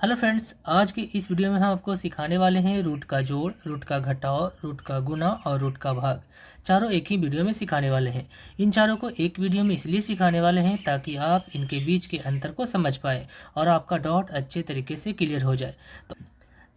Hello friends, आज की इस वीडियो में हम आपको सिखाने वाले हैं रूट का जोड़, रूट का घटाव, रूट का गुना और रूट का भाग। चारों एक ही वीडियो में सिखाने वाले हैं। इन चारों को एक वीडियो में इसलिए सिखाने वाले हैं ताकि आप इनके बीच के अंतर को समझ पाए और आपका डाउट अच्छे तरीके से क्लियर हो जाए।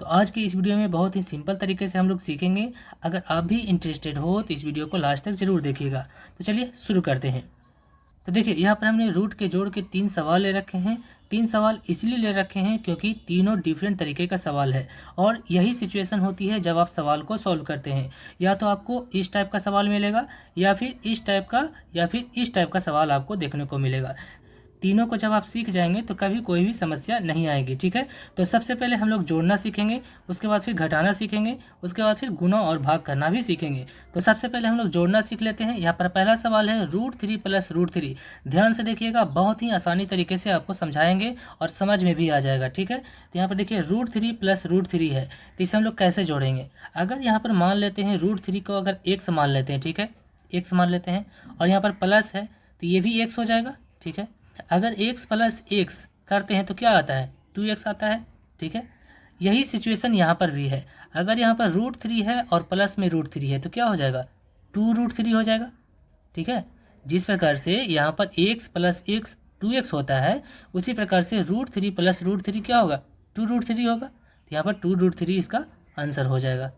तो आज की इस वीडियो में बहुत ही सिंपल तरीके से हम लोग सीखेंगे। अगर आप भी इंटरेस्टेड हो तो इस वीडियो को लास्ट तक जरूर देखिएगा। तो चलिए शुरू करते हैं। तो देखिए, यहाँ पर हमने रूट के जोड़ के 3 सवाल ले रखे हैं। 3 सवाल इसलिए ले रखे हैं क्योंकि तीनों डिफरेंट तरीके का सवाल है और यही सिचुएशन होती है जब आप सवाल को सॉल्व करते हैं। या तो आपको इस टाइप का सवाल मिलेगा या फिर इस टाइप का या फिर इस टाइप का सवाल आपको देखने को मिलेगा। तीनों को जब आप सीख जाएंगे तो कभी कोई भी समस्या नहीं आएगी। ठीक है, तो सबसे पहले हम लोग जोड़ना सीखेंगे, उसके बाद फिर घटाना सीखेंगे, उसके बाद फिर गुना और भाग करना भी सीखेंगे। तो सबसे पहले हम लोग जोड़ना सीख लेते हैं। यहाँ पर पहला सवाल है √3 + √3। ध्यान से देखिएगा, बहुत ही आसानी तरीके से आपको समझाएंगे और समझ में भी आ जाएगा। ठीक है, तो यहाँ पर देखिए √3 + √3 है, तो इसे हम लोग कैसे जोड़ेंगे। अगर यहाँ पर मान लेते हैं √3 को अगर x मान लेते हैं, ठीक है, x मान लेते हैं और यहाँ पर प्लस है तो ये भी x हो जाएगा। ठीक है, अगर x + x करते हैं तो क्या आता है, 2x आता है। ठीक है, यही सिचुएशन यहाँ पर भी है। अगर यहाँ पर √3 है और प्लस में √3 है तो क्या हो जाएगा, 2√3 हो जाएगा। ठीक है, जिस प्रकार से यहाँ पर x + x 2x होता है, उसी प्रकार से √3 + √3 क्या होगा, 2√3 होगा। तो यहाँ पर 2√3 इसका आंसर हो जाएगा।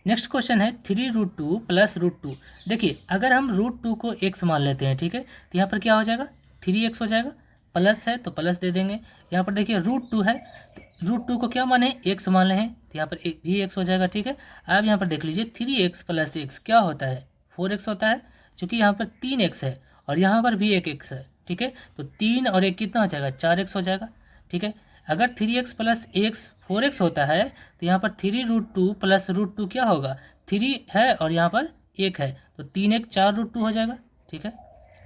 नेक्स्ट क्वेश्चन है 3√2 + √2। देखिए, अगर हम √2 को x मान लेते हैं, ठीक है, तो यहाँ पर क्या हो जाएगा, 3x हो जाएगा। प्लस है तो प्लस दे देंगे। यहाँ पर देखिए √2 है तो √2 को क्या माने, x मान रहे हैं, तो यहाँ पर भी x हो जाएगा। ठीक है, अब यहाँ पर देख लीजिए 3x + x क्या होता है, 4x होता है। चूँकि यहाँ पर 3x है और यहाँ पर भी एक x है। ठीक है, तो 3 और 1 कितना हो जाएगा, 4x हो जाएगा। ठीक है, अगर 3x + x 4x होता है तो यहाँ पर 3√2 + √2 क्या होगा, 3 है और यहाँ पर 1 है, तो 3 1 4√2 हो जाएगा। ठीक है,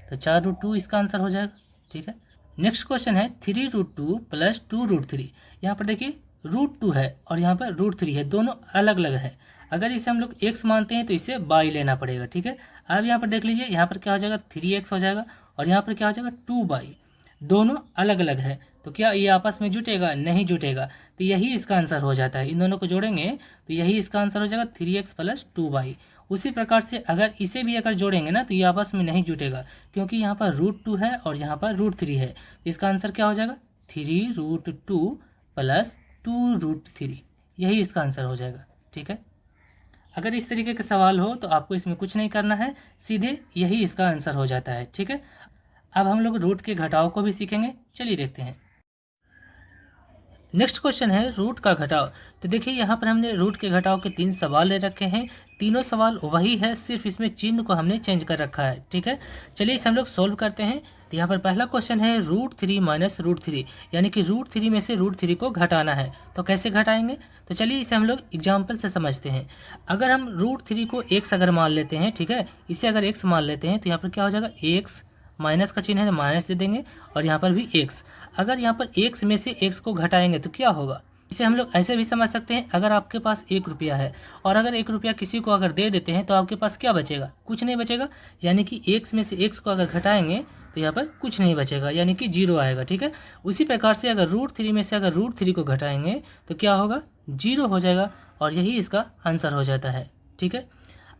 तो 4√2 इसका आंसर हो जाएगा। ठीक है, नेक्स्ट क्वेश्चन है 3√2 + 2√3। यहाँ पर देखिए √2 है और यहाँ पर √3 है, दोनों अलग अलग है। अगर इसे हम लोग x मानते हैं तो इसे बाई लेना पड़ेगा। ठीक है, अब यहाँ पर देख लीजिए, यहाँ पर क्या हो जाएगा, 3x हो जाएगा और यहाँ पर क्या हो जाएगा, 2/, दोनों अलग अलग है। तो क्या ये आपस में जुटेगा, नहीं जुटेगा, तो यही इसका आंसर हो जाता है। इन दोनों को जोड़ेंगे तो यही इसका आंसर हो जाएगा, 3x + 2/। उसी प्रकार से अगर इसे भी अगर जोड़ेंगे ना तो ये आपस में नहीं जुटेगा क्योंकि यहाँ पर √2 है और यहाँ पर √3 है। तो इसका आंसर क्या हो जाएगा, 3√2 + 2√3, यही इसका आंसर हो जाएगा। ठीक है, अगर इस तरीके का सवाल हो तो आपको इसमें कुछ नहीं करना है, सीधे यही इसका आंसर हो जाता है। ठीक है, अब हम लोग रूट के घटाव को भी सीखेंगे, चलिए देखते हैं। नेक्स्ट क्वेश्चन है रूट का घटाव। तो देखिए, यहाँ पर हमने रूट के घटाव के 3 सवाल ले रखे हैं। तीनों सवाल वही है, सिर्फ इसमें चिन्ह को हमने चेंज कर रखा है। ठीक है, चलिए इसे हम लोग सोल्व करते हैं। तो यहाँ पर पहला क्वेश्चन है √3 - √3, यानी कि √3 में से √3 को घटाना है। तो कैसे घटाएंगे, तो चलिए इसे हम लोग एग्जाम्पल से समझते हैं। अगर हम √3 को x अगर मान लेते हैं, ठीक है, इसे अगर x मान लेते हैं तो यहाँ पर क्या हो जाएगा, x माइनस का चिन्ह है तो माइनस दे देंगे और यहाँ पर भी x। अगर यहाँ पर x में से x को घटाएंगे तो क्या होगा, इसे हम लोग ऐसे भी समझ सकते हैं। अगर आपके पास 1 रुपया है और अगर 1 रुपया किसी को अगर दे देते हैं तो आपके पास क्या बचेगा, कुछ नहीं बचेगा। यानी कि x में से x को अगर घटाएंगे तो यहाँ पर कुछ नहीं बचेगा, यानी कि 0 आएगा। ठीक है, उसी प्रकार से अगर √3 में से अगर √3 को घटाएंगे तो क्या होगा, 0 हो जाएगा और यही इसका आंसर हो जाता है। ठीक है,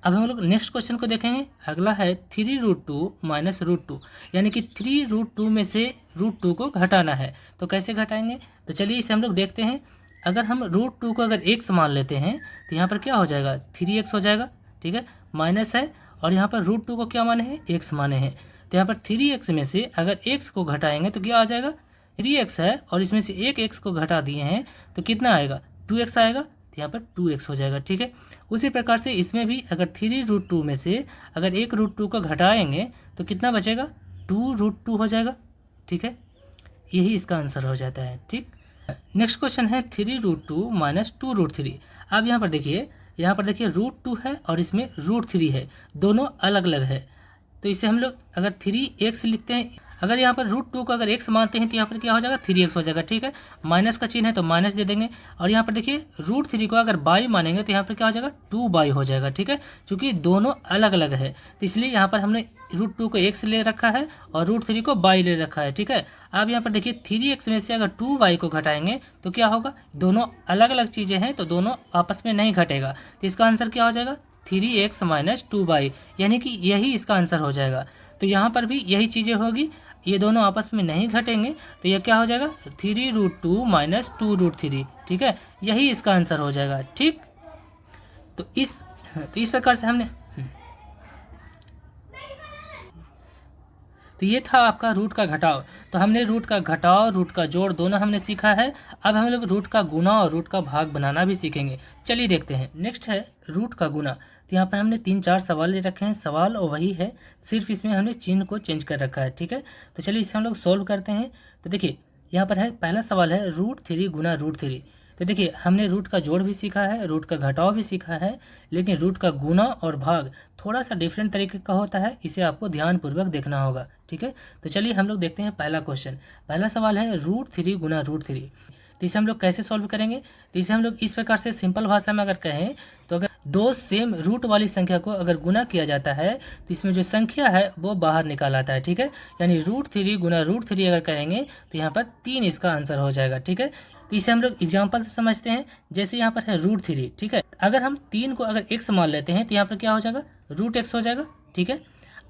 अब हम लोग नेक्स्ट क्वेश्चन को देखेंगे। अगला है 3√2 - √2, यानी कि 3√2 में से √2 को घटाना है। तो कैसे घटाएंगे, तो चलिए इसे हम लोग देखते हैं। अगर हम √2 को अगर x मान लेते हैं तो यहाँ पर क्या हो जाएगा, 3x हो जाएगा। ठीक है, माइनस है और यहाँ पर √2 को क्या माने हैं, x माने हैं। तो यहाँ पर 3x में से अगर x को घटाएंगे तो क्या आ जाएगा, 3x है और इसमें से एक x को घटा दिए हैं तो कितना आएगा, 2x आएगा। तो यहाँ पर 2x हो जाएगा। ठीक है, उसी प्रकार से इसमें भी अगर 3√2 में से अगर एक √2 को घटाएंगे तो कितना बचेगा, 2√2 हो जाएगा। ठीक है, यही इसका आंसर हो जाता है। ठीक, नेक्स्ट क्वेश्चन है 3√2 - 2√3। अब यहाँ पर देखिए, √2 है और इसमें √3 है, दोनों अलग अलग है। तो इसे हम लोग अगर 3x लिखते हैं, अगर यहाँ पर √2 को अगर x मानते हैं तो यहाँ पर क्या हो जाएगा 3x हो जाएगा, ठीक है। माइनस का चिन्ह है तो माइनस दे देंगे, और यहाँ पर देखिए √3 को अगर बाई मानेंगे तो यहाँ पर क्या हो जाएगा 2 हो जाएगा, ठीक है। चूँकि दोनों अलग अलग है तो इसलिए यहाँ पर हमने √2 को x ले रखा है और √3 को बाई ले रखा है, ठीक है। अब यहाँ पर देखिए 3x में से अगर 2y को घटाएंगे तो क्या होगा, दोनों अलग अलग चीज़ें हैं तो दोनों आपस में नहीं घटेगा, तो इसका आंसर क्या हो जाएगा 3x - 2y, यानी कि यही इसका आंसर हो जाएगा। तो यहाँ पर भी यही चीज़ें होगी, ये दोनों आपस में नहीं घटेंगे तो यह क्या हो जाएगा 3√2 - 2√3, ठीक है। यही इसका आंसर हो जाएगा, ठीक। तो इस प्रकार से हमने तो ये था आपका रूट का घटाव। तो हमने रूट का घटाव, रूट का जोड़ दोनों हमने सीखा है। अब हम लोग रूट का गुना और रूट का भाग बनाना भी सीखेंगे। चलिए देखते हैं। नेक्स्ट है रूट का गुना। तो यहाँ पर हमने 3-4 सवाल ले रखे हैं, सवाल और वही है, सिर्फ इसमें हमने चिन्ह को चेंज कर रखा है, ठीक है। तो चलिए इसे हम लोग सोल्व करते हैं। तो देखिए यहाँ पर है, पहला सवाल है √3 गुना √3। तो देखिए हमने रूट का जोड़ भी सीखा है, रूट का घटाव भी सीखा है, लेकिन रूट का गुना और भाग थोड़ा सा डिफरेंट तरीके का होता है, इसे आपको ध्यानपूर्वक देखना होगा, ठीक है। तो चलिए हम लोग देखते हैं पहला क्वेश्चन। पहला सवाल है √3 गुना √3। तो इसे हम लोग कैसे सॉल्व करेंगे, तो इसे हम लोग इस प्रकार से सिंपल भाषा में अगर कहें तो अगर दो सेम रूट वाली संख्या को अगर गुना किया जाता है तो इसमें जो संख्या है वो बाहर निकाल आता है, ठीक है। यानी √3 गुना √3 अगर करेंगे तो यहाँ पर 3 इसका आंसर हो जाएगा, ठीक है। तो इसे हम लोग एग्जाम्पल से समझते हैं। जैसे यहाँ पर है √3, ठीक है। अगर हम 3 को अगर x मान लेते हैं तो यहाँ पर क्या हो जाएगा √x हो जाएगा, ठीक है।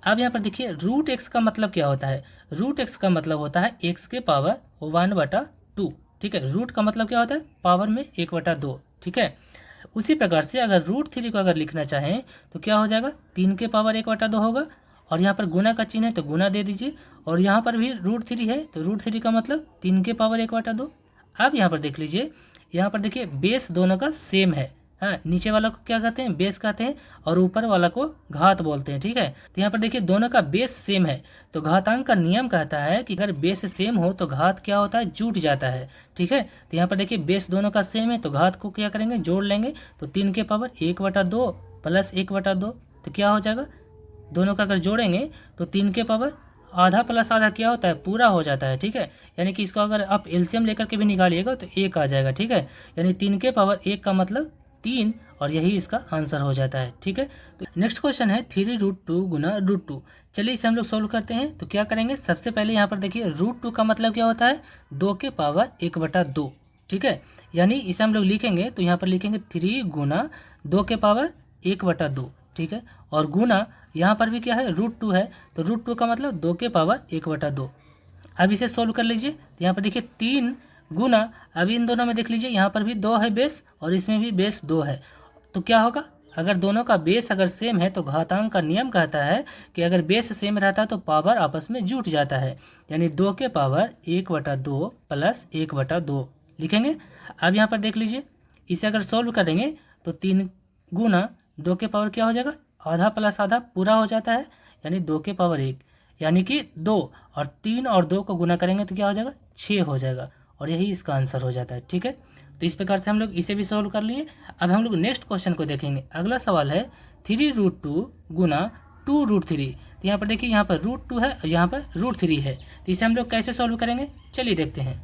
अब यहाँ पर देखिए √x का मतलब क्या होता है, √x का मतलब होता है x के पावर 1/2, ठीक है। रूट का मतलब क्या होता है पावर में 1/2, ठीक है। उसी प्रकार से अगर √3 को अगर लिखना चाहें तो क्या हो जाएगा 3 के पावर 1/2 होगा, और यहाँ पर गुना का चिन्ह है तो गुना दे दीजिए, और यहाँ पर भी √3 है तो √3 का मतलब 3 के पावर 1/2। अब यहाँ पर देख लीजिए, यहाँ पर देखिए बेस दोनों का सेम है, हाँ। नीचे वाला को क्या कहते हैं बेस कहते हैं, और ऊपर वाला को घात बोलते हैं, ठीक है। तो यहाँ पर देखिए दोनों का बेस सेम है, तो घातांक का नियम कहता है कि अगर बेस सेम हो तो घात क्या होता है जुट जाता है, ठीक है। तो यहाँ पर देखिए बेस दोनों का सेम है तो घात को क्या करेंगे जोड़ लेंगे, तो 3 के पावर 1/2 प्लस 1/2, तो क्या हो जाएगा दोनों का अगर जोड़ेंगे तो 3 के पावर आधा प्लस आधा क्या होता है पूरा हो जाता है, ठीक है। यानी कि इसको अगर आप एलसीएम लेकर के भी निकालिएगा तो 1 आ जाएगा, ठीक है। यानी 3 के पावर 1 का मतलब 3, और यही इसका आंसर हो जाता है, ठीक है। तो नेक्स्ट क्वेश्चन है 3√2 गुना √2। चलिए इसे हम लोग सोल्व करते हैं। तो क्या करेंगे, सबसे पहले यहाँ पर देखिए √2 का मतलब क्या होता है 2 के पावर 1/2, ठीक है। यानी इसे हम लोग लिखेंगे तो यहाँ पर लिखेंगे 3 गुना 2 के पावर 1/2, ठीक है। और गुना यहाँ पर भी क्या है √2 है, तो √2 का मतलब 2 के पावर 1/2। अब इसे सोल्व कर लीजिए। तो यहाँ पर देखिए 3 गुना, अभी इन दोनों में देख लीजिए यहाँ पर भी 2 है बेस और इसमें भी बेस 2 है, तो क्या होगा अगर दोनों का बेस अगर सेम है तो घातांक का नियम कहता है कि अगर बेस सेम रहता है तो पावर आपस में जुट जाता है, यानी 2 के पावर 1/2 प्लस 1/2 लिखेंगे। अब यहाँ पर देख लीजिए, इसे अगर सोल्व करेंगे तो 3 गुना 2 के पावर क्या हो जाएगा आधा प्लस आधा पूरा हो जाता है, यानी 2 के पावर 1, यानी कि 2, और 3 और 2 को गुना करेंगे तो क्या हो जाएगा 6 हो जाएगा, और यही इसका आंसर हो जाता है, ठीक है। तो इस प्रकार से हम लोग इसे भी सॉल्व कर लिए। अब हम लोग नेक्स्ट क्वेश्चन को देखेंगे। अगला सवाल है 3√2 गुना 2√3। तो यहाँ पर देखिए यहाँ पर √2 है और यहाँ पर √3 है, तो इसे हम लोग कैसे सॉल्व करेंगे चलिए देखते हैं।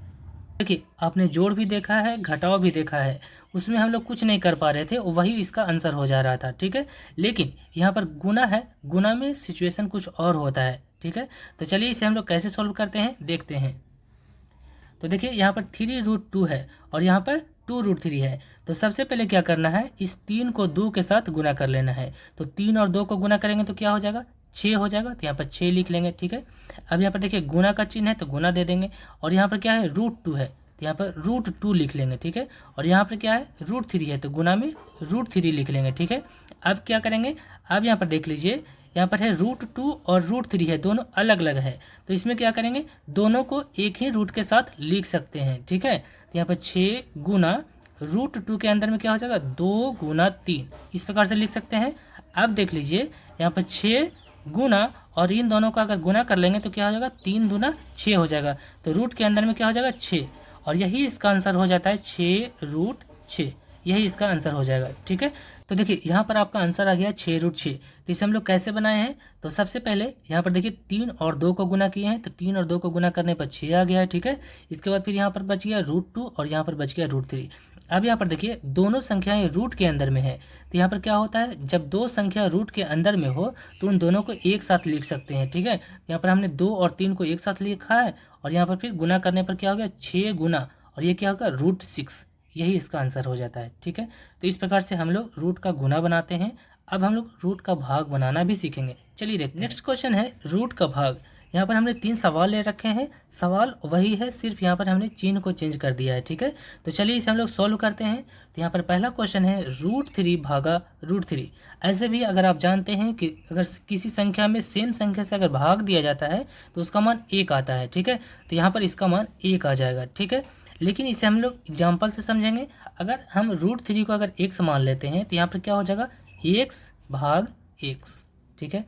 देखिए आपने जोड़ भी देखा है घटाव भी देखा है, उसमें हम लोग कुछ नहीं कर पा रहे थे, वही इसका आंसर हो जा रहा था, ठीक है। लेकिन यहाँ पर गुना है, गुना में सिचुएशन कुछ और होता है, ठीक है। तो चलिए इसे हम लोग कैसे सॉल्व करते हैं देखते हैं। तो देखिए यहाँ पर 3√2 है और यहाँ पर 2√3 है, तो सबसे पहले क्या करना है इस 3 को 2 के साथ गुना कर लेना है। तो 3 और 2 को गुना करेंगे तो क्या हो जाएगा 6 हो जाएगा, तो यहाँ पर 6 लिख लेंगे, ठीक है। अब यहाँ पर देखिए गुना का चिन्ह है तो गुना दे देंगे, और यहाँ पर क्या है √2 है तो यहाँ पर √2 लिख लेंगे, ठीक है। और यहाँ पर क्या है √3 है तो गुना में √3 लिख लेंगे, ठीक है। अब क्या करेंगे, अब यहाँ पर देख लीजिए यहाँ पर है √2 और √3 है, दोनों अलग अलग है, तो इसमें क्या करेंगे दोनों को एक ही रूट के साथ लिख सकते हैं, ठीक है। तो यहाँ पर 6 गुना √2 के अंदर में क्या हो जाएगा 2 गुना 3, इस प्रकार से लिख सकते हैं। अब देख लीजिए यहाँ पर 6 गुना और इन दोनों का अगर गुना कर लेंगे तो क्या हो जाएगा 3 दूना 6 हो जाएगा, तो रूट के अंदर में क्या हो जाएगा 6, और यही इसका आंसर हो जाता है 6√6, यही इसका आंसर हो जाएगा, ठीक है। तो देखिए यहाँ पर आपका आंसर आ गया 6√6। तो इसे हम लोग कैसे बनाए हैं, तो सबसे पहले यहाँ पर देखिए 3 और 2 को गुना किए हैं, तो 3 और 2 को गुना करने पर 6 आ गया है, ठीक है। इसके बाद फिर यहाँ पर बच गया √2 और यहाँ पर बच गया √3। अब यहाँ पर देखिए दोनों संख्याएं रूट के अंदर में है, तो यहाँ पर क्या होता है, जब दो संख्या रूट के अंदर में हो तो उन दोनों को एक साथ लिख सकते हैं, ठीक है। यहाँ पर हमने 2 और 3 को एक साथ लिखा है और यहाँ पर फिर गुना करने पर क्या हो गया 6 गुना और ये क्या होगा √6, यही इसका आंसर हो जाता है, ठीक है। तो इस प्रकार से हम लोग रूट का गुना बनाते हैं। अब हम लोग रूट का भाग बनाना भी सीखेंगे। चलिए देखते हैं। नेक्स्ट क्वेश्चन है रूट का भाग। यहाँ पर हमने 3 सवाल ले रखे हैं, सवाल वही है, सिर्फ यहाँ पर हमने चिन्ह को चेंज कर दिया है, ठीक है। तो चलिए इसे हम लोग सॉल्व करते हैं। तो यहाँ पर पहला क्वेश्चन है √3 भागा √3। ऐसे भी अगर आप जानते हैं कि अगर किसी संख्या में सेम संख्या से अगर भाग दिया जाता है तो उसका मान 1 आता है, ठीक है। तो यहाँ पर इसका मान 1 आ जाएगा, ठीक है। लेकिन इसे हम लोग एग्जाम्पल से समझेंगे। अगर हम √3 को अगर x मान लेते हैं तो यहाँ पर क्या हो जाएगा x भाग x, ठीक है।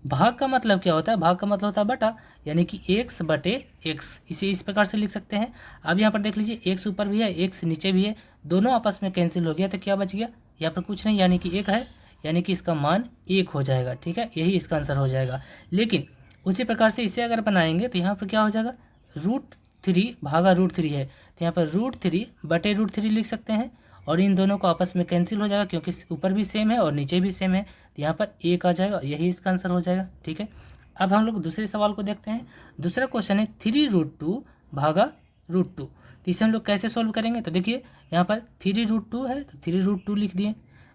भाग का मतलब क्या होता है, भाग का मतलब होता है बटा, यानी कि x बटे x, इसे इस प्रकार से लिख सकते हैं। अब यहाँ पर देख लीजिए x ऊपर भी है x नीचे भी है, दोनों आपस में कैंसिल हो गया तो क्या बच गया, यहाँ पर कुछ नहीं, यानी कि 1 है, यानी कि इसका मान 1 हो जाएगा, ठीक है। यही इसका आंसर हो जाएगा। लेकिन उसी प्रकार से इसे अगर बनाएंगे तो यहाँ पर क्या हो जाएगा √3 भागा √3 है, तो यहाँ पर √3 बटे √3 लिख सकते हैं और इन दोनों को आपस में कैंसिल हो जाएगा क्योंकि ऊपर भी सेम है और नीचे भी सेम है, तो यहाँ पर 1 आ जाएगा, यही इसका आंसर हो जाएगा, ठीक है। अब हम लोग दूसरे सवाल को देखते हैं। दूसरा क्वेश्चन है 3√2 भागा √2। तो इसे हम लोग कैसे सोल्व करेंगे, तो देखिए यहाँ पर 3√2 है तो 3√2 लिख दिए।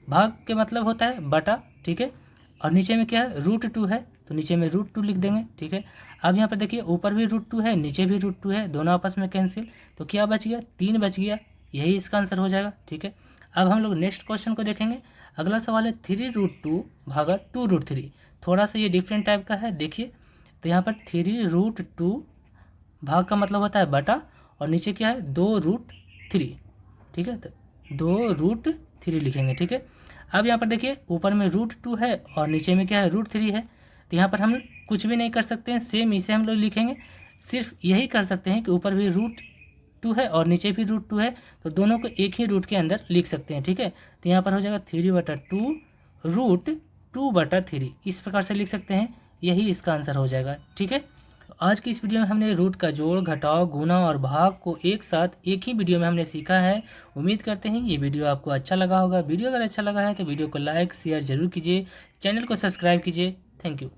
भाग के मतलब होता है बटा, ठीक है, और नीचे में क्या है √2 है तो नीचे में √2 लिख देंगे, ठीक है। अब यहाँ पर देखिए ऊपर भी √2 है नीचे भी √2 है, दोनों आपस में कैंसिल, तो क्या बच गया 3 बच गया, यही इसका आंसर हो जाएगा, ठीक है। अब हम लोग नेक्स्ट क्वेश्चन को देखेंगे। अगला सवाल है 3√2 भागा 2√3। थोड़ा सा ये डिफरेंट टाइप का है, देखिए। तो यहाँ पर 3√2 भाग का मतलब होता है बटा और नीचे क्या है 2√3, ठीक है, तो 2√3 लिखेंगे, ठीक है। अब यहाँ पर देखिए ऊपर में √2 है और नीचे में क्या है √3 है, तो यहाँ पर हम कुछ भी नहीं कर सकते हैं, सेम इसे हम लोग लिखेंगे। सिर्फ यही कर सकते हैं कि ऊपर भी √2 है और नीचे भी √2 है, तो दोनों को एक ही रूट के अंदर लिख सकते हैं, ठीक है। तो यहाँ पर हो जाएगा 3/2 √2/3, इस प्रकार से लिख सकते हैं, यही इसका आंसर हो जाएगा, ठीक है। तो आज की इस वीडियो में हमने रूट का जोड़, घटाव, गुना और भाग को एक साथ एक ही वीडियो में हमने सीखा है। उम्मीद करते हैं ये वीडियो आपको अच्छा लगा होगा। वीडियो अगर अच्छा लगा है तो वीडियो को लाइक शेयर जरूर कीजिए, चैनल को सब्सक्राइब कीजिए। Thank you.